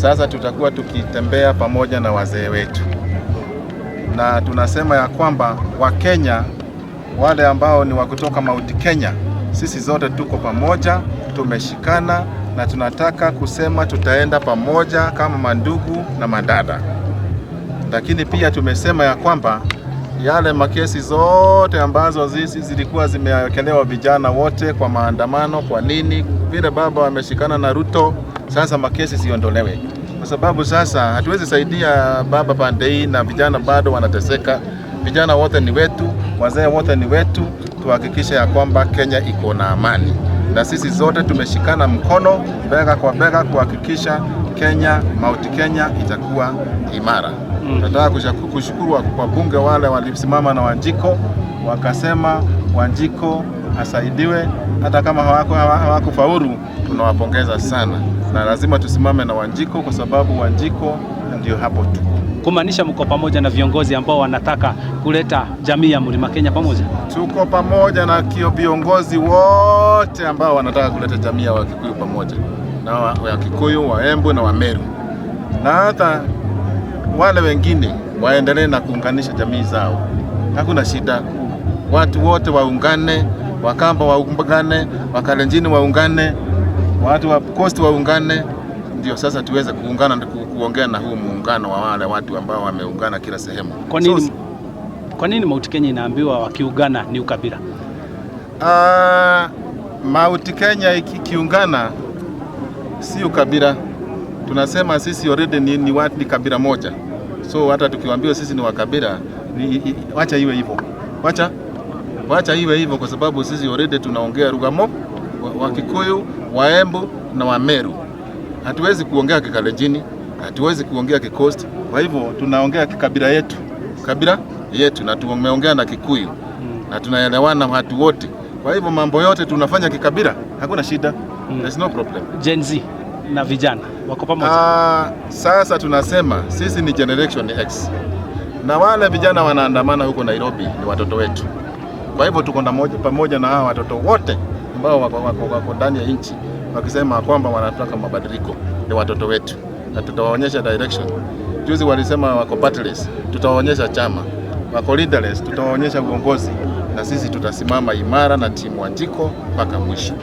Sasa tutakuwa tukitembea pamoja na wazee wetu, na tunasema ya kwamba Wakenya wale ambao ni wa kutoka Mount Kenya, sisi zote tuko pamoja, tumeshikana na tunataka kusema tutaenda pamoja kama mandugu na madada. Lakini pia tumesema ya kwamba yale makesi zote ambazo zilikuwa zimewekelewa vijana wote kwa maandamano, kwa nini vile baba wameshikana na Ruto, sasa makesi ziondolewe, kwa sababu sasa hatuwezi saidia baba pande hii na vijana bado wanateseka. Vijana wote ni wetu, wazee wote ni wetu, tuhakikishe ya kwamba Kenya iko na amani, na sisi zote tumeshikana mkono bega kwa bega kuhakikisha Kenya, Mount Kenya itakuwa imara. Nataka kushukuru kwa bunge wale walisimama na Wanjiko, wakasema Wanjiko asaidiwe, hata kama hawakufaulu, tunawapongeza sana, na lazima tusimame na Wanjiko kwa sababu Wanjiko ndio hapo tu. Kumaanisha mko pamoja na viongozi ambao wanataka kuleta jamii ya Mlima Kenya pamoja? Tuko pamoja na viongozi wote ambao wanataka kuleta jamii ya Wakikuyu pamoja, na Wakikuyu, Waembu na Wameru, na hata wale wengine waendelee na kuunganisha jamii zao. Hakuna shida, watu wote waungane, Wakamba waungane, Wakalenjini waungane, watu wa Coast waungane, ndio sasa tuweze kuungana na kuongea na huu muungano wa wale watu ambao wameungana kila sehemu. Kwa nini Mount Kenya inaambiwa wakiungana ni ukabila? Mount Kenya ikiungana si ukabila. Tunasema sisi already ni watu, ni kabila moja. So hata tukiwaambiwa sisi ni wakabila, wacha iwe hivyo. Wacha iwe hivyo, kwa sababu sisi already tunaongea lugha moja, Wakikuyu, Waembu na Wameru. Hatuwezi kuongea Kikalenjini, hatuwezi kuongea Kikosti. Kwa hivyo tunaongea kikabila yetu, kabila yetu, na tumeongea na Kikuyu na tunaelewana watu wote. Kwa hivyo mambo yote tunafanya kikabila, hakuna shida. There's no problem. Gen Z na vijana wako pamoja. Sasa tunasema sisi ni Generation X, na wale vijana wanaandamana huko Nairobi ni watoto wetu. Kwa hivyo tuko pamoja na hawa watoto wote ambao wako ndani ya nchi, wakisema kwamba wanataka mabadiliko, ni watoto wetu, na tutawaonyesha direction. Juzi walisema wako partless, tutawaonyesha chama. Wako leaderless, tutawaonyesha uongozi, na sisi tutasimama imara na timu Wanjiko mpaka mwisho.